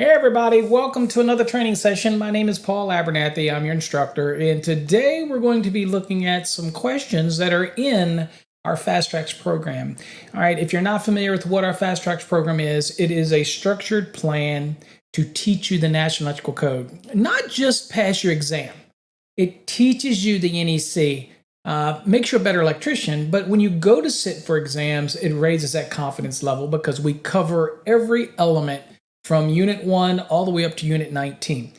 Hey everybody, welcome to another training session. My name is Paul Abernathy, I'm your instructor, and today we're going to be looking at some questions that are in our Fast Trax program. All right, if you're not familiar with what our Fast Trax program is, it is a structured plan to teach you the National Electrical Code. Not just pass your exam, it teaches you the NEC, makes you a better electrician, but when you go to sit for exams, it raises that confidence level because we cover every element from Unit 1 all the way up to Unit 19.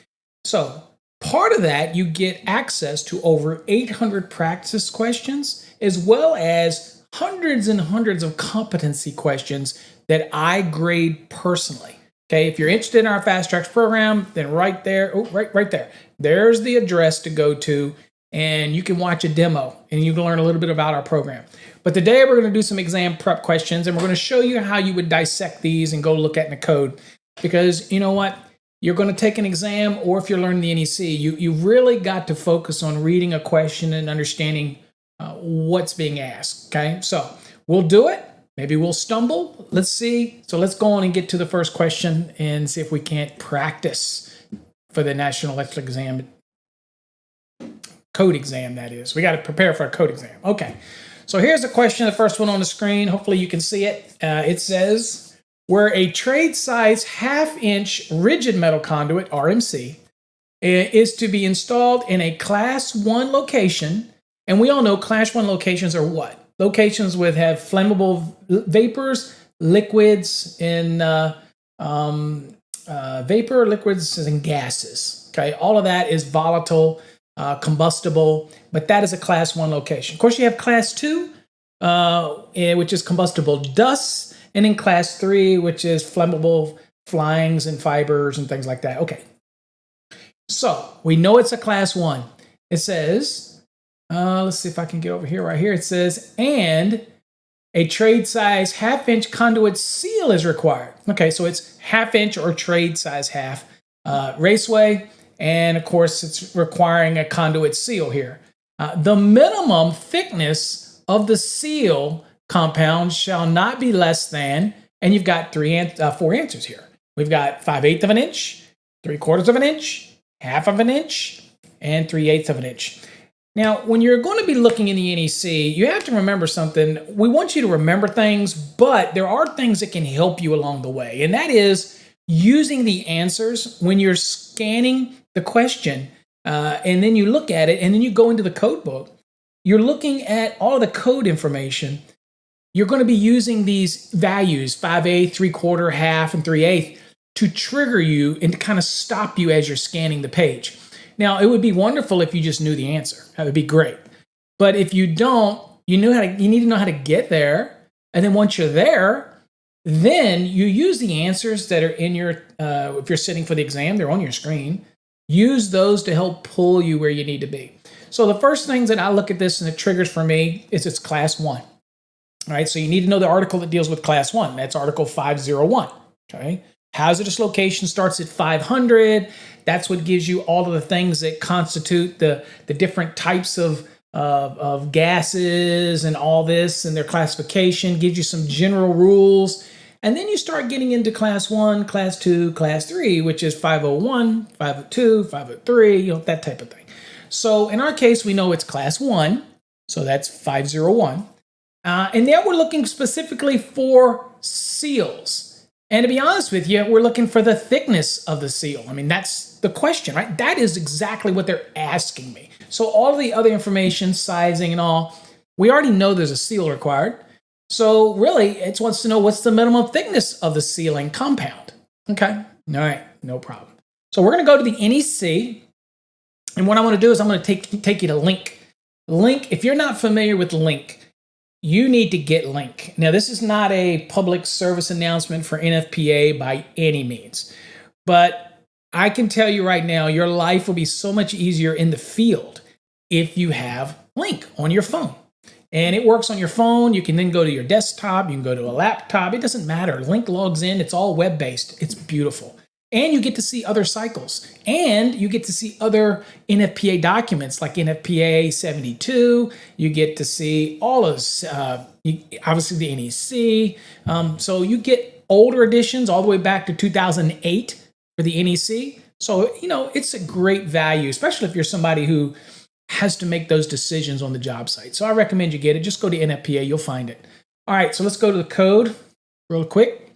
So part of that, you get access to over 800 practice questions, as well as hundreds and hundreds of competency questions that I grade personally. Okay, if you're interested in our Fast Trax program, then right there, right there, there's the address to go to, and you can watch a demo and you can learn a little bit about our program. But today we're going to do some exam prep questions, and we're going to show you how you would dissect these and go look at in the code. Because you know what? You're going to take an exam, or if you're learning the NEC, you really got to focus on reading a question and understanding what's being asked. Okay, so we'll do it. Maybe we'll stumble. Let's see. So let's go on and get to the first question and see if we can't practice for the National Electrical Exam, code exam, that is. We got to prepare for a code exam. Okay, so here's the question, the first one on the screen. Hopefully you can see it. It says, where a trade size half-inch rigid metal conduit, RMC, is to be installed in a Class 1 location, and we all know Class 1 locations are what? Locations with have flammable vapors, liquids, and vapor, liquids, and gases. Okay, all of that is volatile, combustible, but that is a Class 1 location. Of course, you have Class 2, which is combustible dust, and in Class 3, which is flammable flyings and fibers and things like that. Okay, so we know it's a Class 1. It says, let's see if I can get over here. Right here it says, and a trade size half-inch conduit seal is required. Okay, so it's half-inch or trade size half raceway, and of course it's requiring a conduit seal here. The minimum thickness of the seal compound shall not be less than, and you've got four answers here. We've got 5/8 of an inch, 3/4 of an inch, 1/2 of an inch, and 3/8 of an inch. Now, when you're going to be looking in the NEC, you have to remember something. We want you to remember things, but there are things that can help you along the way, and that is using the answers when you're scanning the question, and then you look at it, and then you go into the code book. You're looking at all of the code information. You're going to be using these values, 5/8, 3/4, 1/2, and 3/8, to trigger you and to kind of stop you as you're scanning the page. Now, it would be wonderful if you just knew the answer. That would be great. But if you don't, you need to know how to get there. And then once you're there, then you use the answers that are in your, if you're sitting for the exam, they're on your screen. Use those to help pull you where you need to be. So the first things that I look at this and it triggers for me is it's Class 1. All right, so you need to know the article that deals with Class 1. That's Article 501. Okay, hazardous location starts at 500. That's what gives you all of the things that constitute the different types of gases and all this, and their classification. Gives you some general rules. And then you start getting into Class 1, Class 2, Class 3, which is 501, 502, 503, that type of thing. So in our case, we know it's Class 1, so that's 501. And there we're looking specifically for seals. And to be honest with you, we're looking for the thickness of the seal. I mean, that's the question, right? That is exactly what they're asking me. So all of the other information, sizing and all, we already know there's a seal required. So really, it wants to know what's the minimum thickness of the sealing compound. Okay, all right, no problem. So we're going to go to the NEC. And what I want to do is I'm going to take you to Link. Link, if you're not familiar with Link, you need to get Link. Now, this is not a public service announcement for NFPA by any means, but I can tell you right now, your life will be so much easier in the field if you have Link on your phone. And it works on your phone. You can then go to your desktop. You can go to a laptop. It doesn't matter. Link logs in. It's all web-based. It's beautiful. And you get to see other cycles. And you get to see other NFPA documents like NFPA 72. You get to see all of, obviously, the NEC. So you get older editions all the way back to 2008. for the NEC. So, it's a great value, especially if you're somebody who has to make those decisions on the job site. So I recommend you get it. Just go to NFPA, you'll find it. All right, so let's go to the code real quick.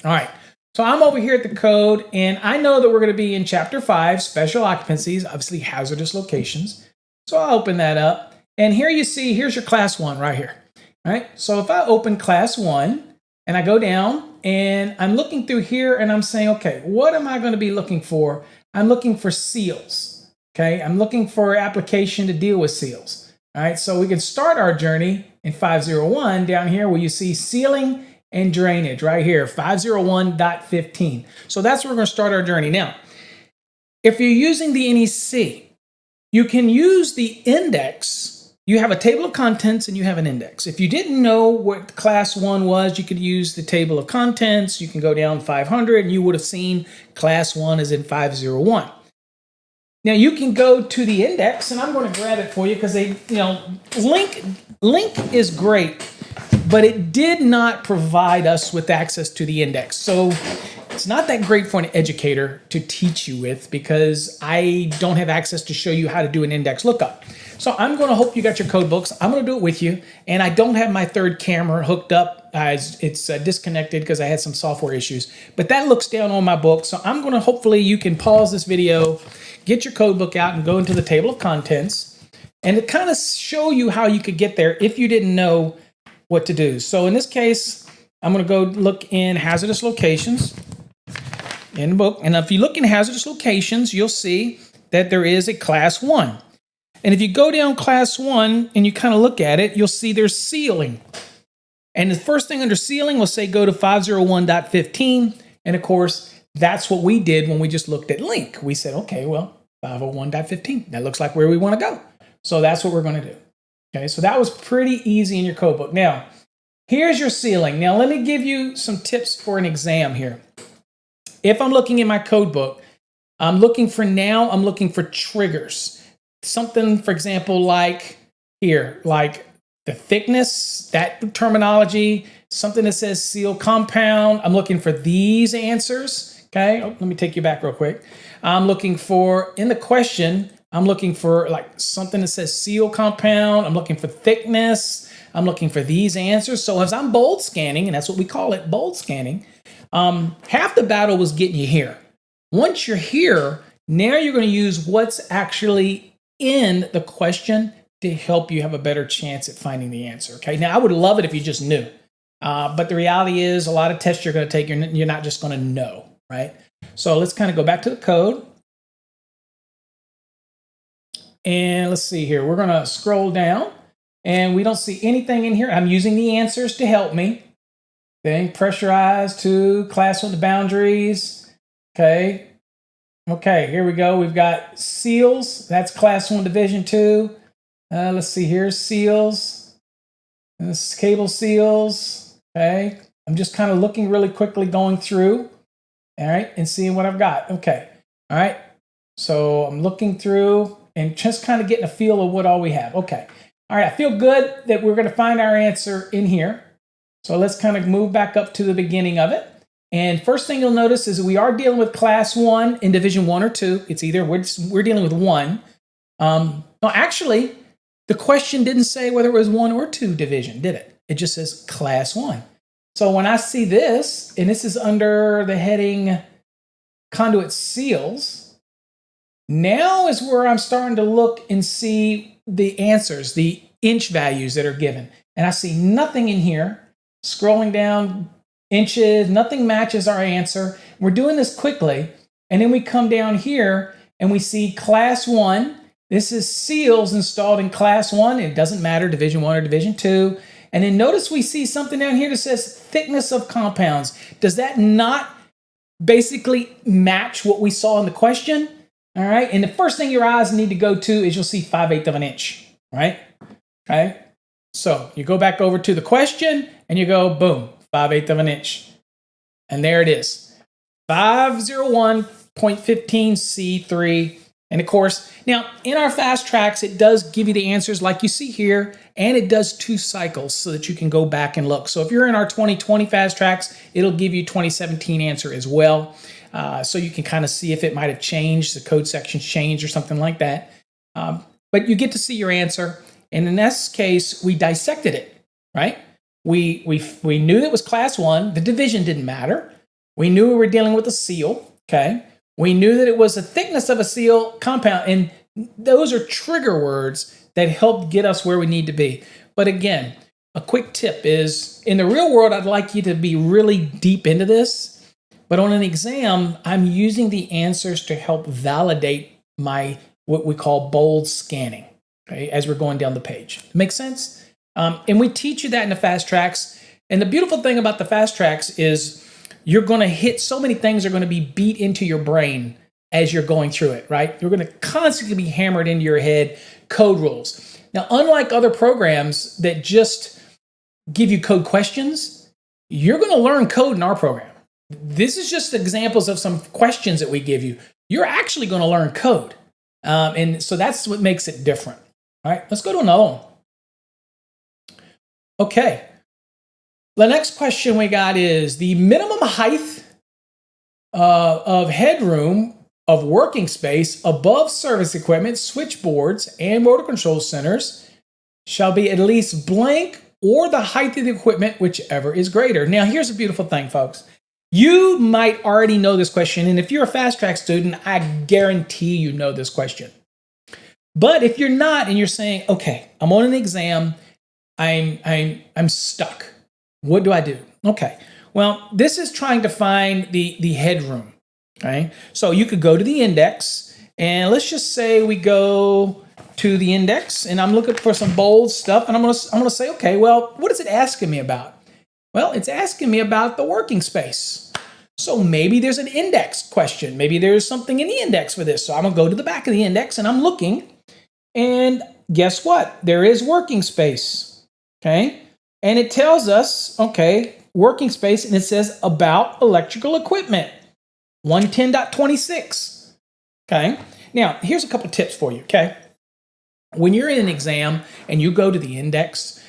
All right, so I'm over here at the code, and I know that we're going to be in Chapter 5, Special Occupancies, obviously hazardous locations. So I'll open that up, and here you see, here's your Class 1 right here. All right, so if I open Class 1, and I go down, and I'm looking through here, and I'm saying, okay, what am I going to be looking for? I'm looking for seals. Okay, I'm looking for application to deal with seals. All right, so we can start our journey in 501 down here where you see sealing and drainage right here, 501.15. So that's where we're going to start our journey. Now, if you're using the NEC, you can use the index. You have a table of contents and you have an index. If you didn't know what Class 1 was, you could use the table of contents. You can go down 500 and you would have seen Class 1 is in 501. Now you can go to the index, and I'm going to grab it for you because Link is great, but it did not provide us with access to the index. So it's not that great for an educator to teach you with because I don't have access to show you how to do an index lookup. So I'm going to hope you got your code books. I'm going to do it with you, and I don't have my third camera hooked up. It's disconnected because I had some software issues, but that looks down on my book. So I'm going to, hopefully you can pause this video, get your code book out and go into the table of contents and to kind of show you how you could get there if you didn't know what to do. So in this case, I'm going to go look in hazardous locations in the book. And if you look in hazardous locations, you'll see that there is a Class 1. And if you go down Class 1 and you kind of look at it, you'll see there's sealing. And the first thing under sealing will say go to 501.15. And of course, that's what we did when we just looked at Link. We said, okay, well, 501.15. That looks like where we want to go. So that's what we're going to do. Okay, so that was pretty easy in your code book. Now, here's your sealing. Now, let me give you some tips for an exam here. If I'm looking in my code book, I'm looking for triggers. Something, for example, like here, like the thickness, that terminology, something that says seal compound. I'm looking for these answers. Okay, let me take you back real quick. I'm looking for, in the question, I'm looking for like something that says seal compound. I'm looking for thickness. I'm looking for these answers. So as I'm bold scanning, and that's what we call it, bold scanning, half the battle was getting you here. Once you're here, now you're going to use what's actually in the question to help you have a better chance at finding the answer. Okay, now I would love it if you just knew. But the reality is a lot of tests you're going to take, you're not just going to know. Right? So let's kind of go back to the code. And let's see here. We're going to scroll down and we don't see anything in here. I'm using the answers to help me. Okay, pressurized to Class 1 boundaries. Okay. Okay, here we go. We've got seals. That's Class 1 Division 2. Let's see here. Seals. This is cable seals. Okay. I'm just kind of looking really quickly going through. All right, and seeing what I've got. Okay, all right. So I'm looking through and just kind of getting a feel of what all we have. Okay, all right. I feel good that we're going to find our answer in here. So let's kind of move back up to the beginning of it. And first thing you'll notice is we are dealing with Class 1 in Division 1 or 2. It's either we're dealing with 1. No, actually, the question didn't say whether it was 1 or 2 division, did it? It just says Class 1. So when I see this, and this is under the heading conduit seals, now is where I'm starting to look and see the answers, the inch values that are given. And I see nothing in here. Scrolling down inches, nothing matches our answer. We're doing this quickly. And then we come down here and we see Class 1. This is seals installed in Class 1. It doesn't matter, Division 1 or Division 2. And then notice we see something down here that says thickness of compounds. Does that not basically match what we saw in the question? All right. And the first thing your eyes need to go to is you'll see 5/8 of an inch. Right. Okay. So you go back over to the question and you go, boom, 5/8 of an inch. And there it is. 501.15C3. And of course, now in our Fast Trax, it does give you the answers like you see here, and it does 2 cycles so that you can go back and look. So if you're in our 2020 Fast Trax, it'll give you 2017 answer as well. so you can kind of see if it might have changed, the code section's changed or something like that. But you get to see your answer. And in this case, we dissected it, right? We knew that it was class 1. The division didn't matter. We knew we were dealing with a seal, okay? We knew that it was the thickness of a seal compound, and those are trigger words that help get us where we need to be. But again, a quick tip is, in the real world, I'd like you to be really deep into this, but on an exam, I'm using the answers to help validate my, what we call bold scanning, okay, as we're going down the page. Make sense? And we teach you that in the Fast Trax. And the beautiful thing about the Fast Trax is you're going to hit so many things are going to be beat into your brain as you're going through it, right? You're going to constantly be hammered into your head code rules. Now, unlike other programs that just give you code questions, you're going to learn code in our program. This is just examples of some questions that we give you. You're actually going to learn code. And so that's what makes it different. All right, let's go to another one. Okay. The next question we got is the minimum height of headroom of working space above service equipment, switchboards, and motor control centers shall be at least blank or the height of the equipment, whichever is greater. Now, here's the beautiful thing, folks. You might already know this question, and if you're a Fast Track student, I guarantee you know this question. But if you're not and you're saying, okay, I'm on an exam, I'm stuck. What do I do? Okay, well, this is trying to find the headroom, okay? So you could go to the index, and let's just say we go to the index, and I'm looking for some bold stuff, and I'm gonna say, okay, well, what is it asking me about? Well, it's asking me about the working space. So maybe there's an index question. Maybe there's something in the index for this. So I'm gonna go to the back of the index, and I'm looking, and guess what? There is working space, okay? And it tells us, okay, working space, and it says about electrical equipment, 110.26, okay? Now, here's a couple tips for you, okay? When you're in an exam and you go to the index,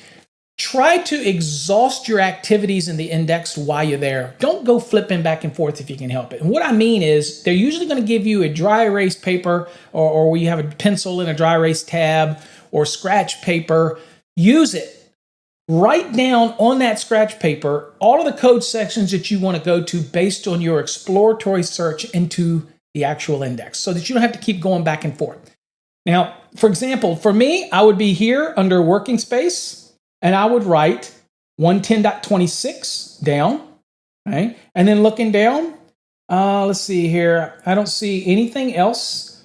try to exhaust your activities in the index while you're there. Don't go flipping back and forth if you can help it. And what I mean is they're usually going to give you a dry erase paper or where you have a pencil in a dry erase tab or scratch paper. Use it. Write down on that scratch paper all of the code sections that you want to go to based on your exploratory search into the actual index so that you don't have to keep going back and forth. Now, for example, for me, I would be here under working space and I would write 110.26 down, okay? And then looking down, let's see here. I don't see anything else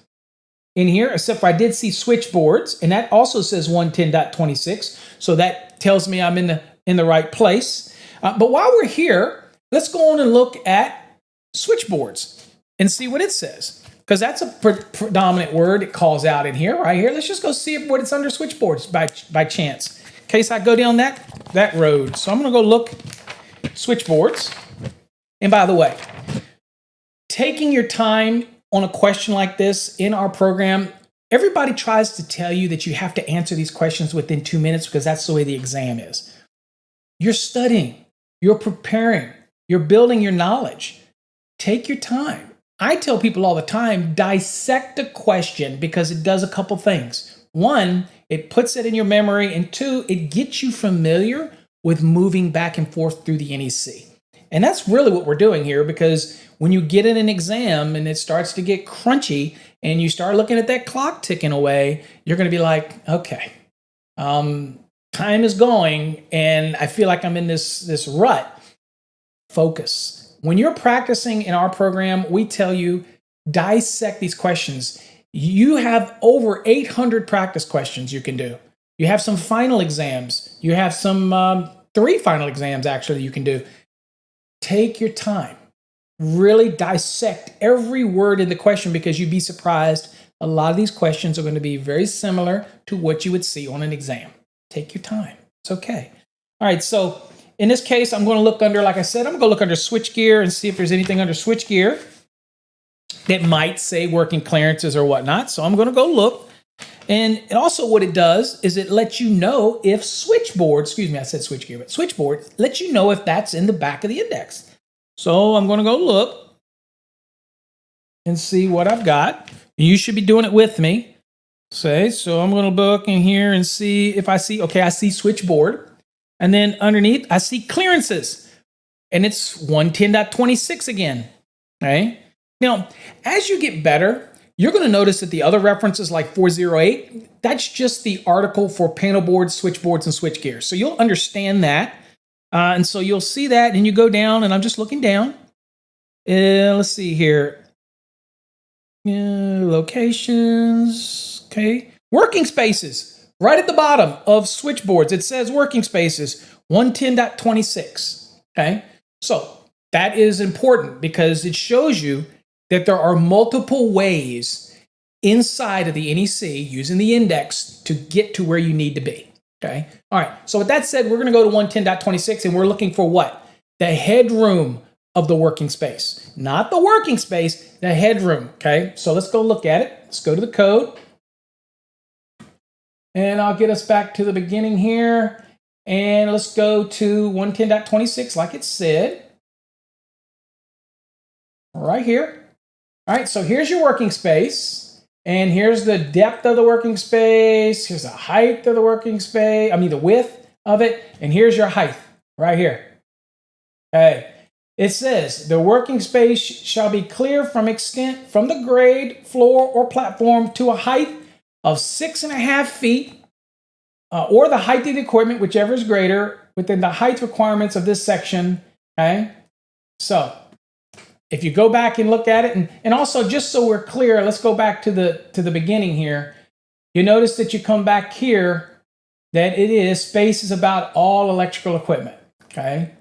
in here except for I did see switchboards, and that also says 110.26. So that tells me I'm in the right place. But while we're here, let's go on and look at switchboards and see what it says, because that's a predominant word it calls out in here, right here. Let's just go see what it's under switchboards by chance, in case I go down that road. So I'm going to go look switchboards. And by the way, taking your time on a question like this in our program, everybody tries to tell you that you have to answer these questions within 2 minutes because that's the way the exam is. You're studying, you're preparing, you're building your knowledge. Take your time. I tell people all the time, dissect a question because it does a couple things. One, it puts it in your memory, and two, it gets you familiar with moving back and forth through the NEC. And that's really what we're doing here, because when you get in an exam and it starts to get crunchy and you start looking at that clock ticking away, you're going to be like, okay, time is going and I feel like I'm in this rut. Focus. When you're practicing in our program, we tell you, dissect these questions. You have over 800 practice questions you can do. You have some final exams. You have some 3 final exams actually you can do. Take your time. Really dissect every word in the question, because you'd be surprised. A lot of these questions are going to be very similar to what you would see on an exam. Take your time. It's okay. All right, so in this case, I'm going to look under, like I said, I'm going to go look under switchgear and see if there's anything under switchgear that might say working clearances or whatnot. So I'm going to go look. And also what it does is it lets you know if switchboard, excuse me, I said switchgear, but switchboard lets you know if that's in the back of the index. So I'm going to go look. and see what I've got. You should be doing it with me. So I'm going to look in here and see if I see, okay, I see switchboard. And then underneath, I see clearances. And it's 110.26 again. Okay. Now, as you get better, you're going to notice that the other references like 408, that's just the article for panel boards, switchboards, and switchgear. So you'll understand that. And so you'll see that, and you go down, and I'm just looking down. Let's see here. Locations. Okay. Working spaces. Right at the bottom of switchboards, it says working spaces, 110.26. Okay. So that is important because it shows you that there are multiple ways inside of the NEC using the index to get to where you need to be. Okay. All right. So with that said, we're going to go to 110.26 and we're looking for what? The headroom of the working space. Not the working space, the headroom. Okay. So let's go look at it. Let's go to the code. And I'll get us back to the beginning here. And let's go to 110.26 like it said. Right here. All right, so here's your working space, and here's the depth of the working space, here's the height of the working space, the width of it, and here's your height right here. Okay, it says the working space shall be clear from extent from the grade, floor, or platform to a height of 6.5 feet, or the height of the equipment, whichever is greater, within the height requirements of this section. Okay, so if you go back and look at it, and also just so we're clear, let's go back to the beginning here. You notice that you come back here that it is space is about all electrical equipment. Okay,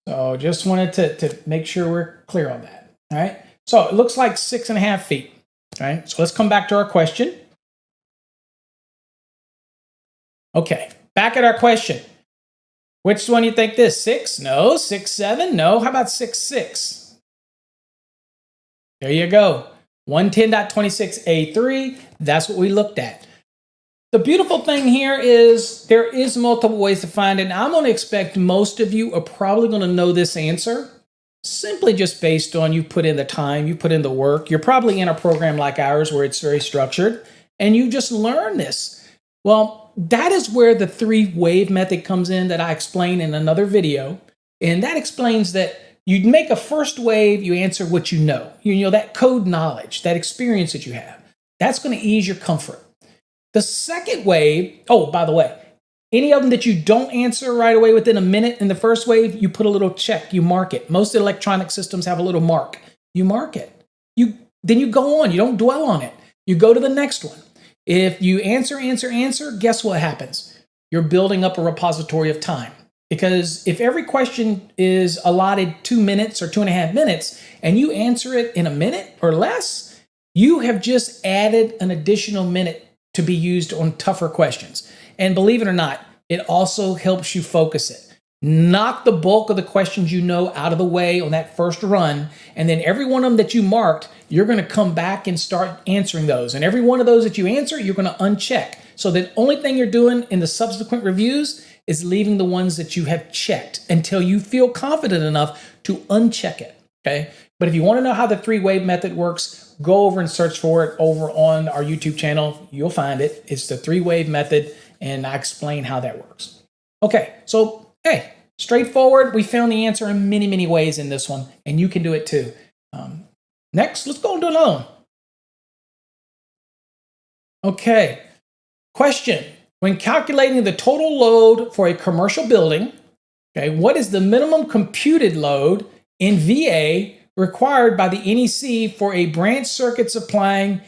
so just wanted to make sure we're clear on that. All right, so it looks like 6.5 feet. Okay, so let's come back to our question. Okay, back at our question. Which one do you think this? 6? No. 6, 7? No. How about 6, 6? There you go. 110.26A3. That's what we looked at. The beautiful thing here is there is multiple ways to find it. And I'm going to expect most of you are probably going to know this answer simply just based on you put in the time, you put in the work. You're probably in a program like ours where it's very structured and you just learn this. Well, that is where the 3-wave method comes in that I explain in another video. And that explains that you make a first wave, you answer what you know. You know, that code knowledge, that experience that you have. That's going to ease your comfort. The second wave, oh, by the way, any of them that you don't answer right away within a minute in the first wave, you put a little check, you mark it. Most electronic systems have a little mark. You mark it. Then you go on. You don't dwell on it. You go to the next one. If you answer, guess what happens? You're building up a repository of time. Because if every question is allotted 2 minutes or 2.5 minutes, and you answer it in a minute or less, you have just added an additional minute to be used on tougher questions. And believe it or not, it also helps you focus it. Knock the bulk of the questions you know out of the way on that first run, and then every one of them that you marked, you're going to come back and start answering those. And every one of those that you answer, you're going to uncheck. So the only thing you're doing in the subsequent reviews is leaving the ones that you have checked until you feel confident enough to uncheck it, okay? But if you want to know how the 3-wave method works, go over and search for it over on our YouTube channel. You'll find it. It's the 3-wave method, and I explain how that works. Okay, so, hey, straightforward. We found the answer in many, many ways in this one, and you can do it too. Next, let's go and do another one. Okay, question. When calculating the total load for a commercial building, okay, what is the minimum computed load in VA required by the NEC for a branch circuit supplying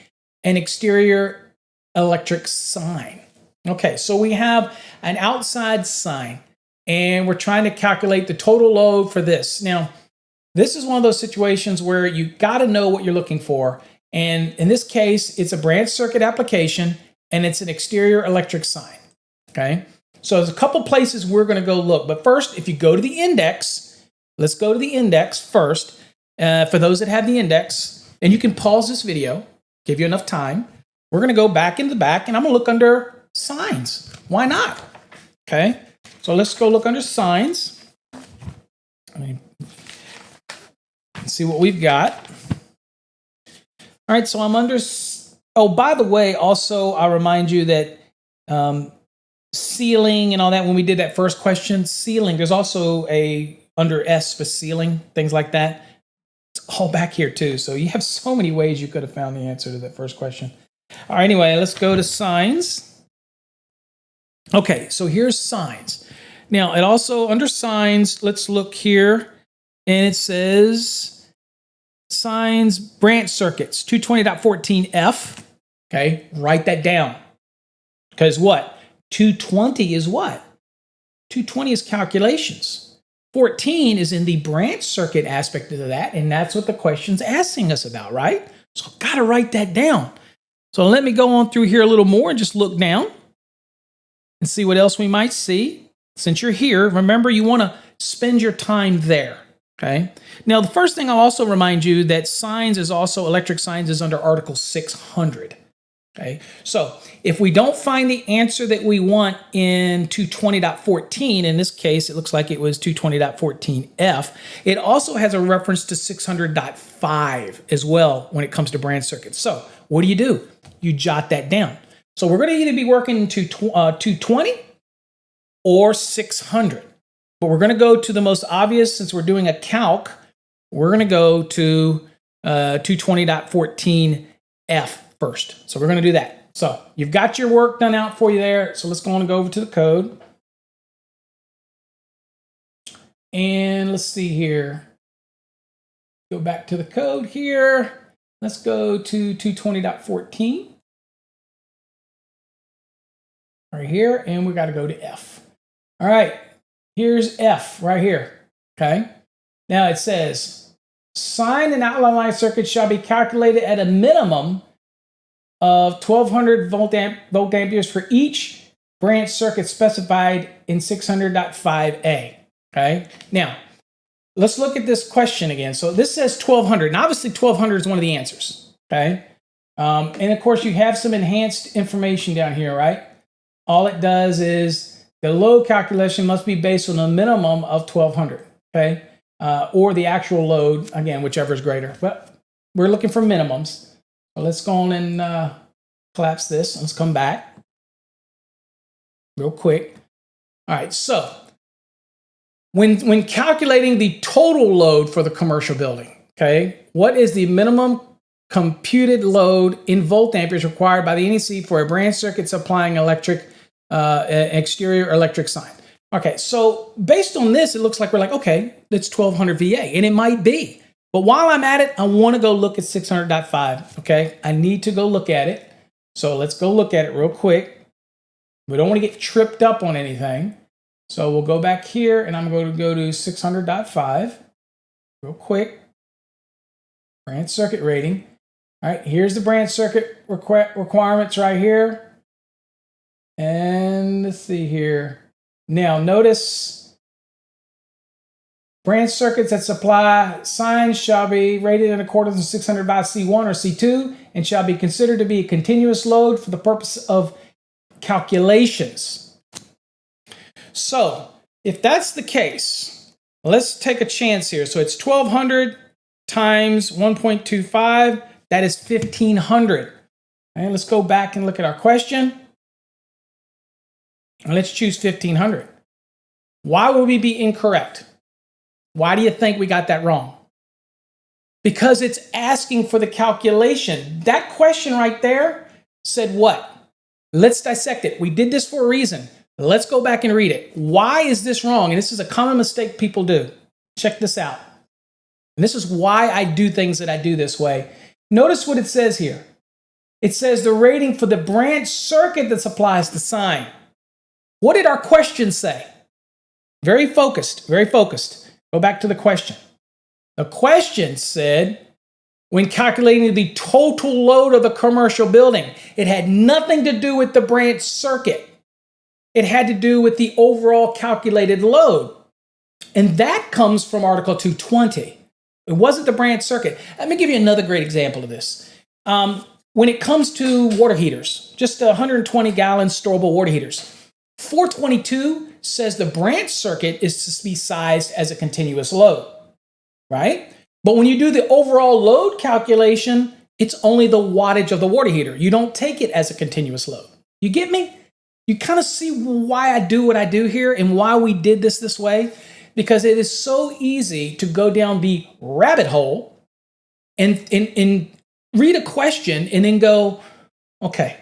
an exterior electric sign? Okay, so we have an outside sign, and we're trying to calculate the total load for this. Now, this is one of those situations where you got to know what you're looking for. And in this case, it's a branch circuit application, and it's an exterior electric sign, okay? So there's a couple places we're going to go look. But first, if you go to the index, let's go to the index first. For those that have the index, and you can pause this video, give you enough time. We're going to go back into the back, and I'm going to look under signs. Why not? Okay, so let's go look under signs. Let's see what we've got. All right, so I'm under, oh, by the way, also I'll remind you that ceiling and all that, when we did that first question, ceiling, there's also a under S for ceiling, things like that. It's all back here too. So you have so many ways you could have found the answer to that first question. All right, anyway, let's go to signs. Okay, so here's signs. Now, it also, under signs, let's look here, and it says signs, branch circuits, 220.14F. Okay, write that down. Because what? 220 is what? 220 is calculations. 14 is in the branch circuit aspect of that, and that's what the question's asking us about, right? So I've got to write that down. So let me go on through here a little more and just look down and see what else we might see. Since you're here, remember you want to spend your time there, okay? Now, the first thing I'll also remind you that signs is also, electric signs is under Article 600, okay? So if we don't find the answer that we want in 220.14, in this case, it looks like it was 220.14F, it also has a reference to 600.5 as well when it comes to branch circuits. So what do? You jot that down. So we're going to either be working to 220 or 600. But we're going to go to the most obvious, since we're doing a calc, we're going to go to 220.14F first. So we're going to do that. So you've got your work done out for you there. So let's go on and go over to the code. And let's see here. Go back to the code here. Let's go to 220.14. Right here, and we got to go to F. All right, here's F right here, okay? Now it says, sine and outline line circuits shall be calculated at a minimum of 1200 volt amperes for each branch circuit specified in 600.5A, okay? Now, let's look at this question again. So this says 1200, and obviously 1200 is one of the answers, okay? And of course, you have some enhanced information down here, right? All it does is the load calculation must be based on a minimum of 1200, okay? Or the actual load, again, whichever is greater. But we're looking for minimums. So let's go on and collapse this. Let's come back real quick. All right, so when calculating the total load for the commercial building, okay, what is the minimum computed load in volt amperes required by the NEC for a branch circuit supplying exterior electric sign? Okay, so based on this, it looks like we're like, okay, that's 1200 VA, and it might be. But while I'm at it, I want to go look at 600.5, okay? I need to go look at it. So let's go look at it real quick. We don't want to get tripped up on anything. So we'll go back here, and I'm going to go to 600.5 real quick. Branch circuit rating. All right, here's the branch circuit requirements right here. And let's see here. Now notice, branch circuits that supply signs shall be rated in accordance with 600 by C1 or C2 and shall be considered to be a continuous load for the purpose of calculations. So if that's the case, let's take a chance here. So it's 1200 times 1.25. That is 1500. And let's go back and look at our question. And let's choose 1500. Why would we be incorrect? Why do you think we got that wrong? Because it's asking for the calculation. That question right there said what? Let's dissect it. We did this for a reason. Let's go back and read it. Why is this wrong? And this is a common mistake people do. Check this out. And this is why I do things that I do this way. Notice what it says here. It says the rating for the branch circuit that supplies the sign. What did our question say? Very focused, very focused. Go back to the question. The question said, when calculating the total load of the commercial building, it had nothing to do with the branch circuit. It had to do with the overall calculated load. And that comes from Article 220. It wasn't the branch circuit. Let me give you another great example of this. When it comes to water heaters, just 120-gallon storable water heaters, 422 says the branch circuit is to be sized as a continuous load, right? But when you do the overall load calculation, It's only the wattage of the water heater. You don't take it as a continuous load. You get me? You kind of see why I do what I do here and why we did this way? Because it is so easy to go down the rabbit hole and read a question and then go, okay,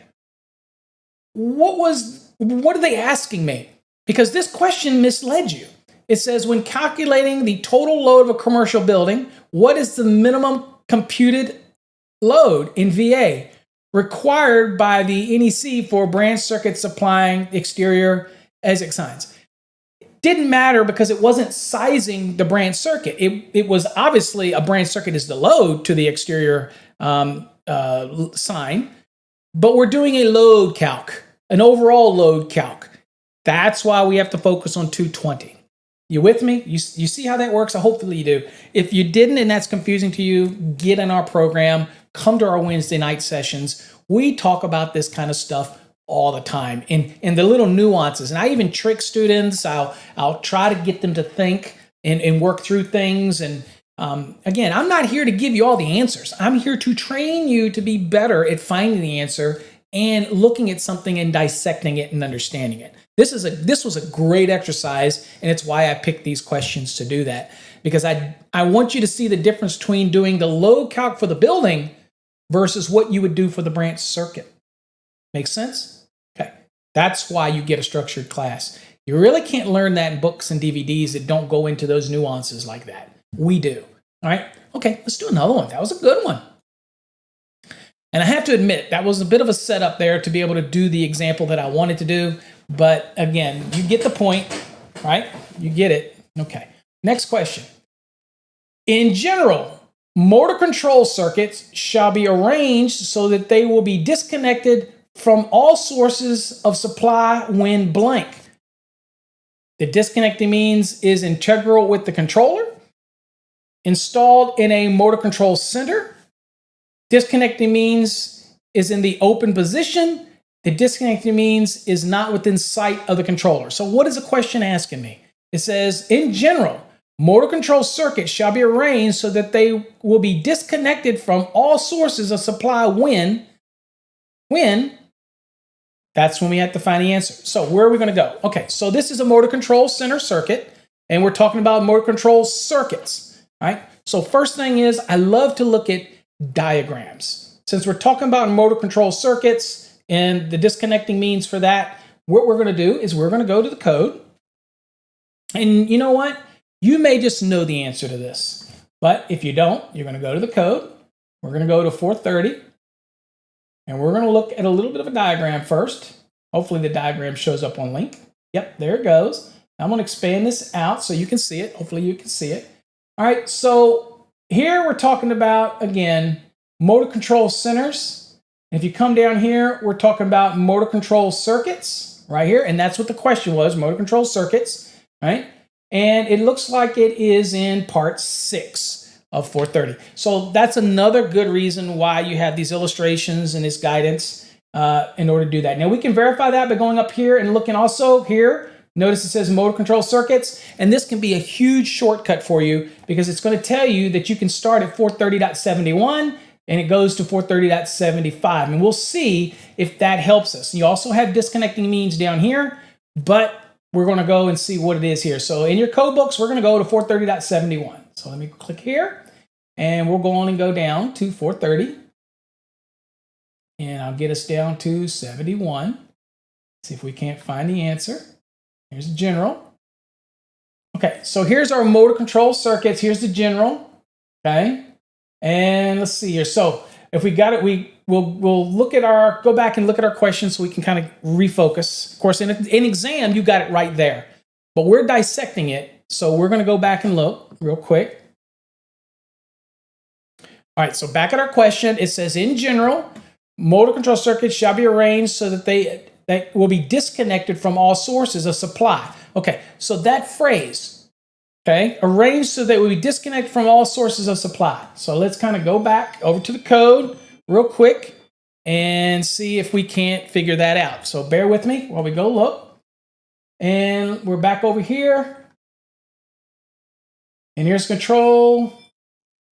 what are they asking me? Because this question misled you. It says, when calculating the total load of a commercial building, what is the minimum computed load in VA required by the NEC for branch circuit supplying exterior exit signs? Didn't matter because it wasn't sizing the branch circuit. It was obviously a branch circuit is the load to the exterior sign, but we're doing a load calc, an overall load calc. That's why we have to focus on 220. You with me? You see how that works? Hopefully you do. If you didn't and that's confusing to you, get in our program, come to our Wednesday night sessions. We talk about this kind of stuff all the time and the little nuances. And I even trick students. I'll try to get them to think and work through things. And again, I'm not here to give you all the answers. I'm here to train you to be better at finding the answer and looking at something and dissecting it and understanding it. This was a great exercise, and it's why I picked these questions to do that. Because I want you to see the difference between doing the load calc for the building versus what you would do for the branch circuit. Make sense? Okay. That's why you get a structured class. You really can't learn that in books and DVDs that don't go into those nuances like that. We do. All right? Okay, let's do another one. That was a good one. And I have to admit, that was a bit of a setup there to be able to do the example that I wanted to do. But again, you get the point, right? You get it. Okay. Next question. In general, motor control circuits shall be arranged so that they will be disconnected from all sources of supply when blank. The disconnecting means is integral with the controller, installed in a motor control center. Disconnecting means is in the open position. The disconnecting means is not within sight of the controller. So what is the question asking me? It says, in general, motor control circuits shall be arranged so that they will be disconnected from all sources of supply when? That's when we have to find the answer. So where are we going to go? Okay, so this is a motor control center circuit, and we're talking about motor control circuits, right? So first thing is, I love to look at diagrams. Since we're talking about motor control circuits and the disconnecting means for that, what we're going to do is we're going to go to the code. And you know what? You may just know the answer to this. But if you don't, you're going to go to the code. We're going to go to 430. And we're going to look at a little bit of a diagram first. Hopefully the diagram shows up on link. Yep, there it goes. I'm going to expand this out so you can see it. Hopefully you can see it. All right, so here we're talking about, again, motor control centers. If you come down here, we're talking about motor control circuits right here. And that's what the question was, motor control circuits, right? And it looks like it is in part 6 of 430. So that's another good reason why you have these illustrations and this guidance in order to do that. Now we can verify that by going up here and looking also here. Notice it says motor control circuits, and this can be a huge shortcut for you because it's going to tell you that you can start at 430.71 and it goes to 430.75. And we'll see if that helps us. You also have disconnecting means down here, but we're going to go and see what it is here. So in your code books, we're going to go to 430.71. So let me click here, and we'll go on and go down to 430. And I'll get us down to 71. See if we can't find the answer. Here's the general. Okay, so here's our motor control circuits. Here's the general. Okay. And let's see here. So if we got it, we'll look at go back and look at our questions so we can kind of refocus. Of course, in exam, you got it right there. But we're dissecting it. So we're going to go back and look real quick. All right, so back at our question, it says, in general, motor control circuits shall be arranged so that they will be disconnected from all sources of supply. Okay, so that phrase, okay, arranged so that we be disconnected from all sources of supply. So let's kind of go back over to the code real quick and see if we can't figure that out. So bear with me while we go look. And we're back over here. And here's control,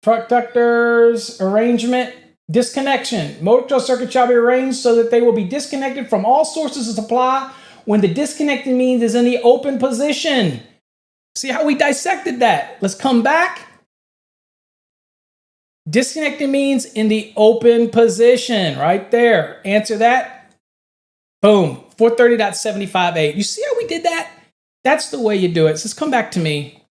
truck ductors, arrangement, Disconnection. Motor control circuit shall be arranged so that they will be disconnected from all sources of supply when the disconnected means is in the open position. See how we dissected that? Let's come back. Disconnected means in the open position, right there. Answer that. Boom. 430.758. You see how we did that? That's the way you do it. So let's come back to me.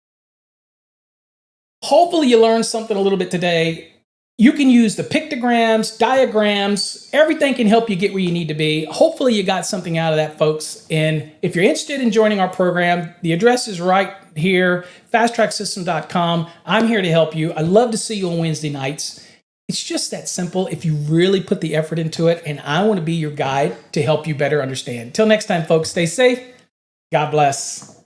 Hopefully you learned something a little bit today. You can use the pictograms, diagrams, everything can help you get where you need to be. Hopefully you got something out of that, folks. And if you're interested in joining our program, the address is right here, fasttracksystem.com. I'm here to help you. I love to see you on Wednesday nights. It's just that simple if you really put the effort into it, and I want to be your guide to help you better understand. Till next time, folks, stay safe. God bless.